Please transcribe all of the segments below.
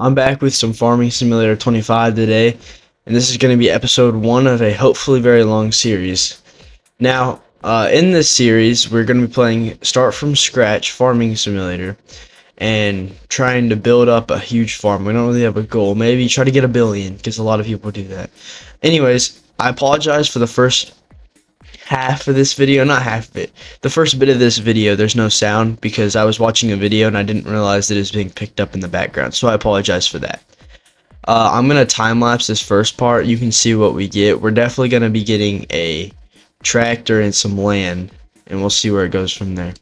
I'm back with some Farming Simulator 25 today, and this is going to be episode 1 of a hopefully very long series. Now, in this series, we're going to be playing Start from Scratch Farming Simulator and trying to build up a huge farm. We don't really have a goal. Maybe try to get 1 billion, because a lot of people do that. Anyways, I apologize for the first half of this video, not half of it. The first bit of this video, there's no sound because I was watching a video and I didn't realize that it was being picked up in the background, so I apologize for that. I'm gonna time lapse this first part. You can see what we get. We're definitely gonna be getting a tractor and some land, and we'll see where it goes from there.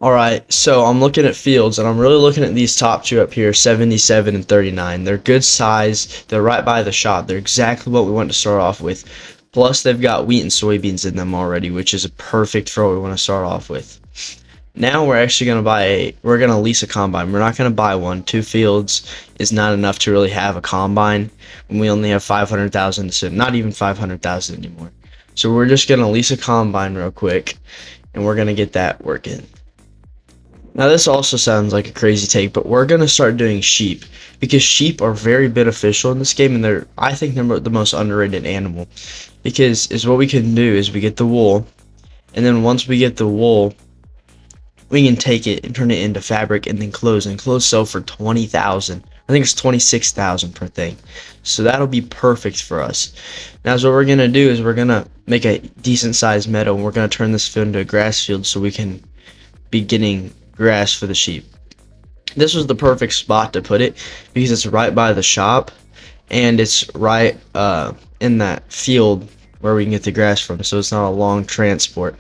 Alright, so I'm looking at fields, and I'm really looking at these top two up here, 77 and 39. They're good size, they're right by the shop, they're exactly what we want to start off with. Plus, they've got wheat and soybeans in them already, which is perfect for what we want to start off with. Now we're actually going to we're going to lease a combine. We're not going to buy one. 2 fields is not enough to really have a combine when we only have 500,000 to sit, not even 500,000 anymore. So we're just going to lease a combine real quick, and we're going to get that working. Now this also sounds like a crazy take, but we're going to start doing sheep, because sheep are very beneficial in this game, and I think they're the most underrated animal. Because what we can do is we get the wool, and then once we get the wool, we can take it and turn it into fabric and then clothes, and clothes sell for 20,000. I think it's 26,000 per thing. So that'll be perfect for us. Now, so what we're gonna do is we're gonna make a decent sized meadow, and we're gonna turn this field into a grass field so we can be getting grass for the sheep. This was the perfect spot to put it because it's right by the shop, and it's right in that field where we can get the grass from, so it's not a long transport.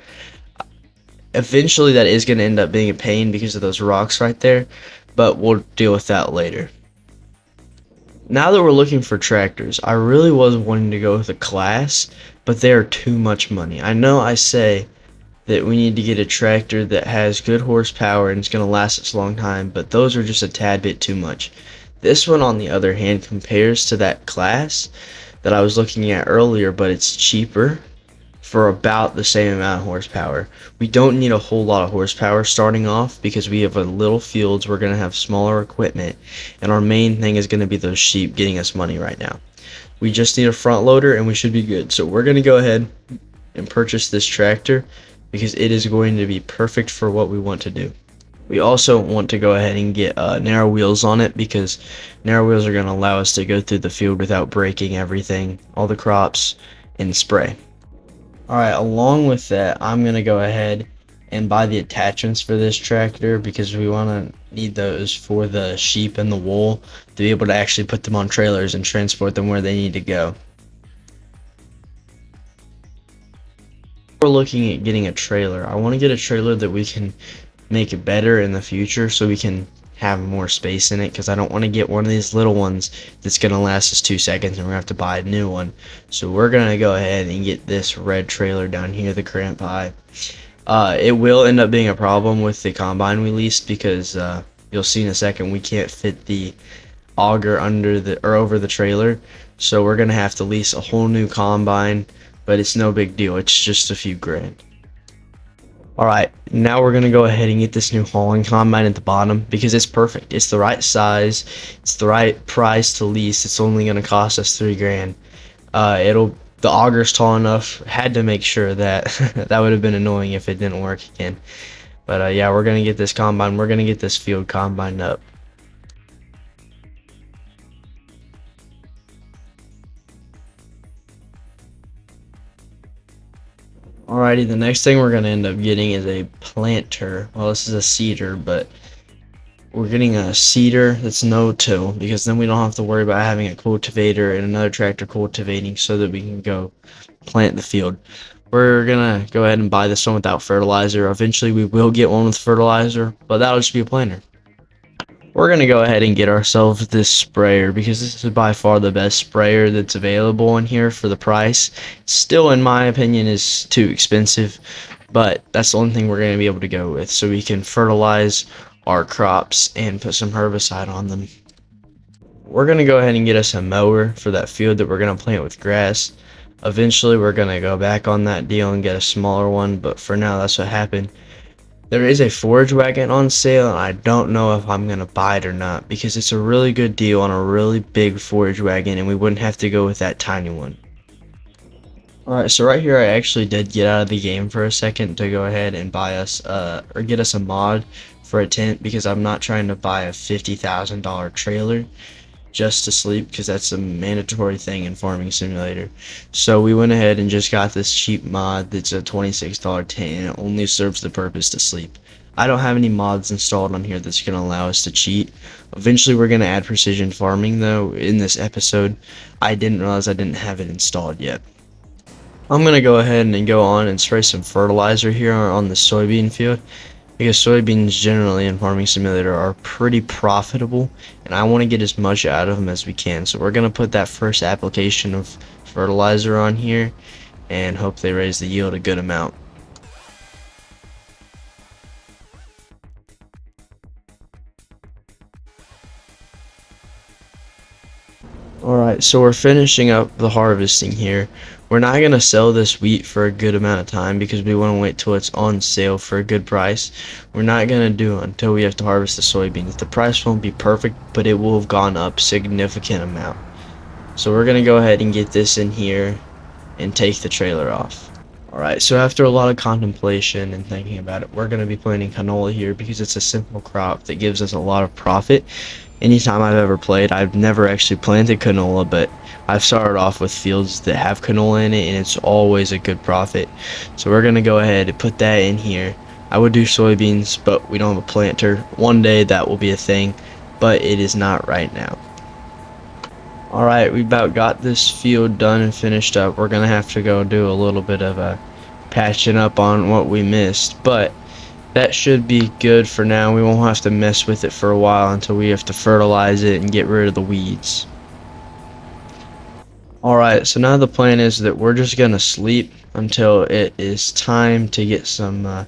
Eventually that is going to end up being a pain because of those rocks right there, but we'll deal with that later. Now that we're looking for tractors, I really was wanting to go with a class, but they are too much money. I know I say that we need to get a tractor that has good horsepower and it's going to last us a long time, but those are just a tad bit too much. This one, on the other hand, compares to that class that I was looking at earlier, but it's cheaper for about the same amount of horsepower. We don't need a whole lot of horsepower starting off because we have a little fields, we're going to have smaller equipment, and our main thing is going to be those sheep getting us money right now. We just need a front loader and we should be good. So we're going to go ahead and purchase this tractor because it is going to be perfect for what we want to do. We also want to go ahead and get narrow wheels on it because narrow wheels are going to allow us to go through the field without breaking everything, all the crops, and spray. Alright, along with that, I'm going to go ahead and buy the attachments for this tractor because we want to need those for the sheep and the wool to be able to actually put them on trailers and transport them where they need to go. We're looking at getting a trailer. I want to get a trailer that we can make it better in the future so we can have more space in it, because I don't want to get one of these little ones that's going to last us 2 seconds and we're going to have to buy a new one. So we're going to go ahead and get this red trailer down here, the cramp high. It will end up being a problem with the combine we leased because you'll see in a second we can't fit the auger over the trailer, so we're going to have to lease a whole new combine, but it's no big deal, it's just a few grand. Alright, now we're going to go ahead and get this new hauling combine at the bottom because it's perfect. It's the right size, it's the right price to lease. It's only going to cost us 3 grand. The auger's tall enough. Had to make sure that that would have been annoying if it didn't work again. But yeah, we're going to get this combine. We're going to get this field combined up. Alrighty, the next thing we're going to end up getting is a planter. Well, this is a seeder, but we're getting a seeder that's no-till because then we don't have to worry about having a cultivator and another tractor cultivating so that we can go plant the field. We're going to go ahead and buy this one without fertilizer. Eventually we will get one with fertilizer, but that'll just be a planter. We're going to go ahead and get ourselves this sprayer because this is by far the best sprayer that's available in here for the price. Still, in my opinion, is too expensive, but that's the only thing we're going to be able to go with so we can fertilize our crops and put some herbicide on them. We're going to go ahead and get us a mower for that field that we're going to plant with grass. Eventually, we're going to go back on that deal and get a smaller one, but for now, that's what happened. There is a forage wagon on sale, and I don't know if I'm gonna buy it or not because it's a really good deal on a really big forage wagon, and we wouldn't have to go with that tiny one. Alright, so right here I actually did get out of the game for a second to go ahead and buy us or get us a mod for a tent because I'm not trying to buy a $50,000 trailer just to sleep because that's a mandatory thing in Farming Simulator. So we went ahead and just got this cheap mod that's a $26 tent, and it only serves the purpose to sleep. I don't have any mods installed on here that's going to allow us to cheat. Eventually we're going to add precision farming though in this episode. I didn't realize I didn't have it installed yet. I'm going to go ahead and go on and spray some fertilizer here on the soybean field because soybeans generally in Farming Simulator are pretty profitable, and I want to get as much out of them as we can. So we're going to put that first application of fertilizer on here and hope they raise the yield a good amount. Alright, so we're finishing up the harvesting here. We're not going to sell this wheat for a good amount of time because we want to wait till it's on sale for a good price. We're not going to do it until we have to harvest the soybeans. The price won't be perfect, but it will have gone up significant amount. So we're going to go ahead and get this in here and take the trailer off. Alright, so after a lot of contemplation and thinking about it, we're going to be planting canola here because it's a simple crop that gives us a lot of profit. Anytime I've ever played, I've never actually planted canola, but I've started off with fields that have canola in it, and it's always a good profit. So we're going to go ahead and put that in here. I would do soybeans, but we don't have a planter. One day that will be a thing, but it is not right now. Alright, we about got this field done and finished up. We're gonna have to go do a little bit of a patching up on what we missed, but that should be good for now. We won't have to mess with it for a while until we have to fertilize it and get rid of the weeds. Alright, so now the plan is that we're just gonna sleep until it is time to get some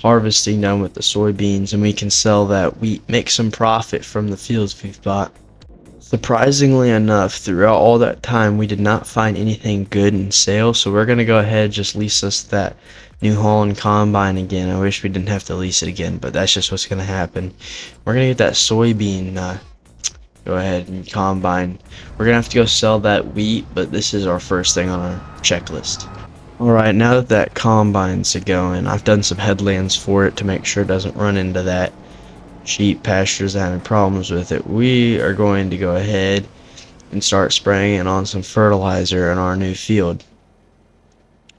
harvesting done with the soybeans, and we can sell that wheat, make some profit from the fields we've bought. Surprisingly enough, throughout all that time, we did not find anything good in sale, so we're going to go ahead and just lease us that New Holland Combine again. I wish we didn't have to lease it again, but that's just what's going to happen. We're going to get that soybean, go ahead and Combine. We're going to have to go sell that wheat, but this is our first thing on our checklist. Alright, now that that Combine's going, I've done some headlands for it to make sure it doesn't run into that sheep pastures having problems with it. We are going to go ahead and start spraying it on some fertilizer in our new field.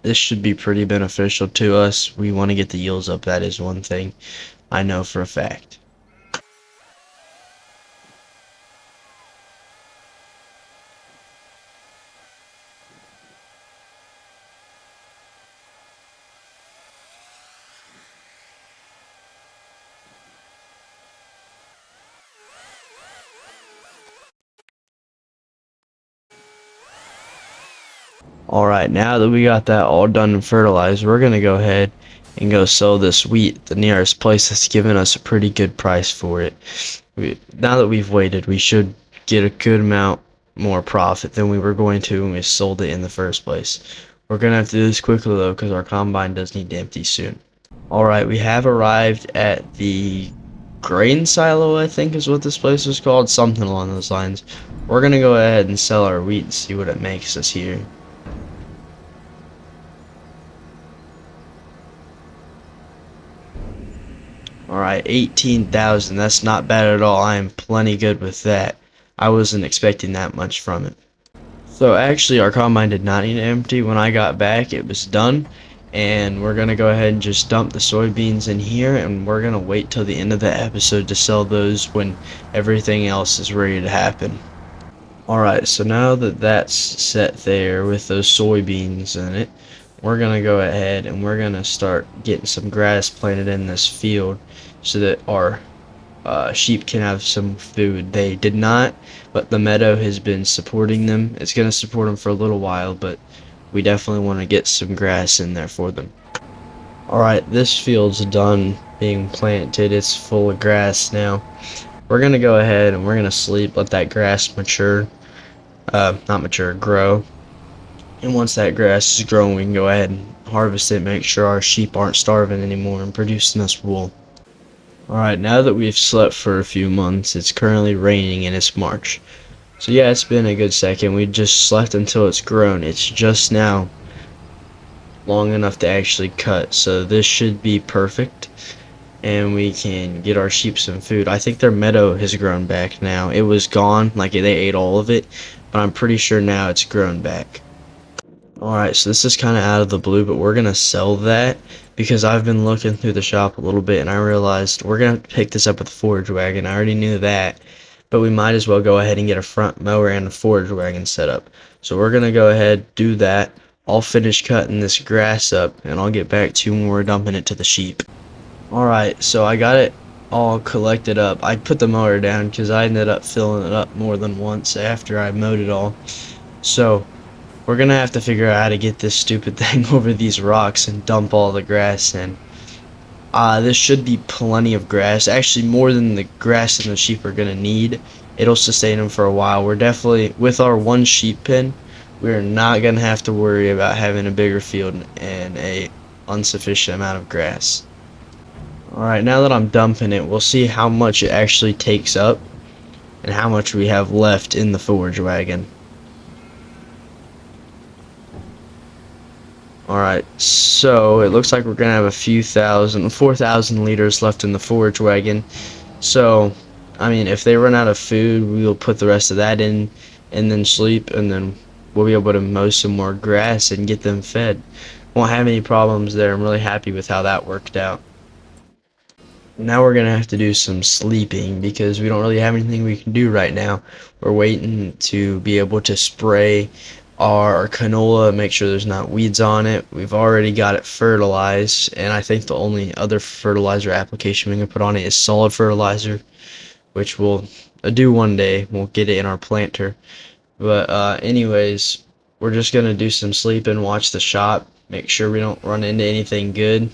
This should be pretty beneficial to us. We want to get the yields up. That is one thing I know for a fact. Alright, now that we got that all done and fertilized, we're going to go ahead and go sell this wheat at the nearest place that's given us a pretty good price for it. Now that we've waited, we should get a good amount more profit than we were going to when we sold it in the first place. We're going to have to do this quickly though because our combine does need to empty soon. Alright, we have arrived at the grain silo, I think is what this place is called, something along those lines. We're going to go ahead and sell our wheat and see what it makes us here. Alright, 18,000. That's not bad at all. I am plenty good with that. I wasn't expecting that much from it. So actually our combine did not need to empty. When I got back it was done, and we're gonna go ahead and just dump the soybeans in here, and we're gonna wait till the end of the episode to sell those when everything else is ready to happen. Alright, so now that that's set there with those soybeans in it, we're gonna go ahead and we're gonna start getting some grass planted in this field so that our sheep can have some food. They did not, but the meadow has been supporting them. It's gonna support them for a little while, but we definitely want to get some grass in there for them. Alright, this field's done being planted. It's full of grass now. We're gonna go ahead and we're gonna sleep, let that grass mature. Not mature, grow. And once that grass is grown, we can go ahead and harvest it, make sure our sheep aren't starving anymore and producing us wool. Alright, now that we've slept for a few months, it's currently raining and it's March. So yeah, it's been a good second. We just slept until it's grown. It's just now long enough to actually cut. So this should be perfect. And we can get our sheep some food. I think their meadow has grown back now. It was gone, like they ate all of it, but I'm pretty sure now it's grown back. Alright, so this is kind of out of the blue, but we're gonna sell that because I've been looking through the shop a little bit and I realized we're gonna pick this up with the forage wagon. I already knew that, but we might as well go ahead and get a front mower and a forage wagon set up. So we're gonna go ahead, do that. I'll finish cutting this grass up and I'll get back to you when we're dumping it to the sheep. Alright, so I got it all collected up. I put the mower down because I ended up filling it up more than once after I mowed it all. So we're gonna have to figure out how to get this stupid thing over these rocks and dump all the grass in. This should be plenty of grass, actually more than the grass and the sheep are gonna need. It'll sustain them for a while. We're definitely, with our one sheep pen, we're not gonna have to worry about having a bigger field and a insufficient amount of grass. Alright, now that I'm dumping it, we'll see how much it actually takes up and how much we have left in the forage wagon. Alright, so it looks like we're gonna have a few thousand, 4,000 liters left in the forage wagon. So, I mean, if they run out of food, we'll put the rest of that in and then sleep, and then we'll be able to mow some more grass and get them fed. Won't have any problems there. I'm really happy with how that worked out. Now we're gonna have to do some sleeping because we don't really have anything we can do right now. We're waiting to be able to spray our canola, make sure there's not weeds on it. We've already got it fertilized, and I think the only other fertilizer application we can put on it is solid fertilizer, which we'll do one day. We'll get it in our planter. But anyways, we're just gonna do some sleeping, watch the shop, make sure we don't run into anything good,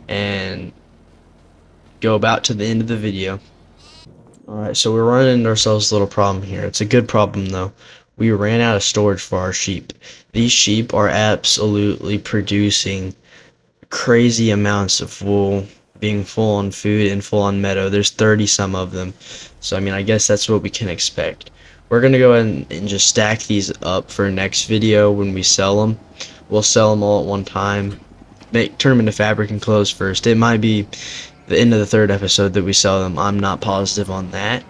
and go about to the end of the video. Alright, so we're running into ourselves a little problem here. It's a good problem though. We ran out of storage for our sheep. These sheep are absolutely producing crazy amounts of wool, being full on food and full on meadow. There's 30 some of them. So I mean, I guess that's what we can expect. We're gonna go ahead and just stack these up for next video when we sell them. We'll sell them all at one time. Turn them into fabric and clothes first. It might be the end of the third episode that we sell them. I'm not positive on that.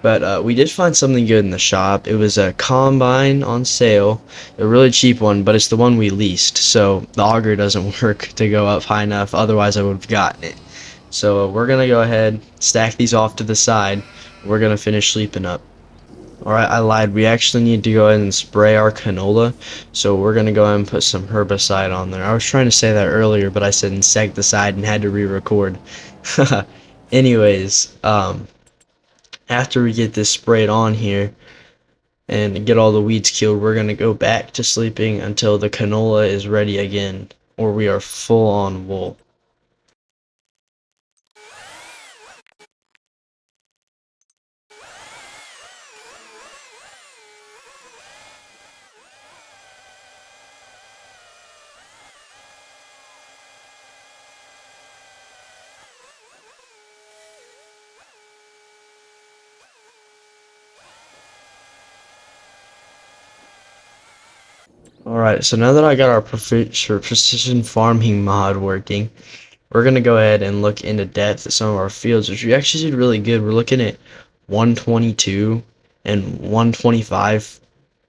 But we did find something good in the shop. It was a combine on sale, a really cheap one, but it's the one we leased. So the auger doesn't work to go up high enough, otherwise I would have gotten it. So we're going to go ahead, stack these off to the side. We're going to finish sleeping up. Alright, I lied. We actually need to go ahead and spray our canola. So we're going to go ahead and put some herbicide on there. I was trying to say that earlier, but I said insecticide and had to re-record. Anyways, after we get this sprayed on here and get all the weeds killed, we're going to go back to sleeping until the canola is ready again, or we are full on wool. Alright, so now that I got our precision farming mod working, we're going to go ahead and look into depth at some of our fields, which we actually did really good. We're looking at 122 and 125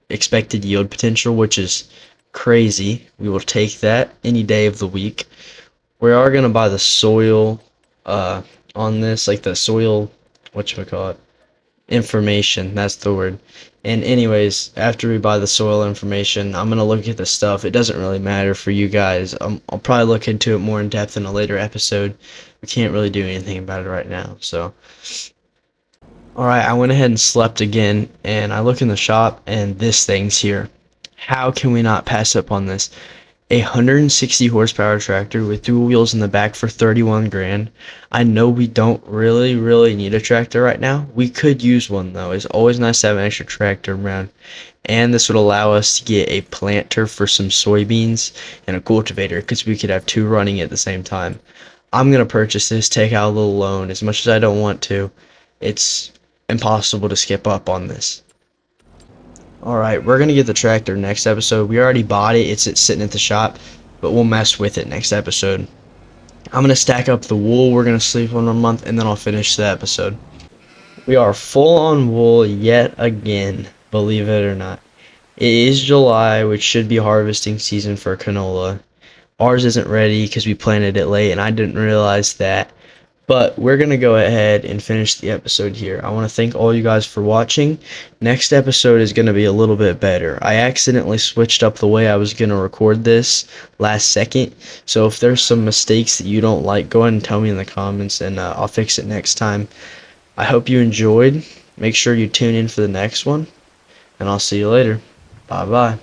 expected yield potential, which is crazy. We will take that any day of the week. We are going to buy the soil on this, like the soil, whatchamacallit, information, that's the word. And anyways, after we buy the soil information, I'm gonna look at the stuff. It doesn't really matter for you guys. I'll probably look into it more in depth in a later episode. We can't really do anything about it right now. So alright, I went ahead and slept again, and I look in the shop and this thing's here. How can we not pass up on this? A 160 horsepower tractor with dual wheels in the back for 31 grand. I know we don't really need a tractor right now. We could use one though. It's always nice to have an extra tractor around. And this would allow us to get a planter for some soybeans and a cultivator because we could have two running at the same time. I'm gonna purchase this, take out a little loan as much as I don't want to. It's impossible to skip up on this. Alright, we're gonna get the tractor next episode. We already bought it, it's sitting at the shop, but we'll mess with it next episode. I'm gonna stack up the wool we're gonna sleep on a month, and then I'll finish the episode. We are full on wool yet again, believe it or not. It is July, which should be harvesting season for canola. Ours isn't ready because we planted it late, and I didn't realize that. But we're going to go ahead and finish the episode here. I want to thank all you guys for watching. Next episode is going to be a little bit better. I accidentally switched up the way I was going to record this last second. So if there's some mistakes that you don't like, go ahead and tell me in the comments, and I'll fix it next time. I hope you enjoyed. Make sure you tune in for the next one, and I'll see you later. Bye bye.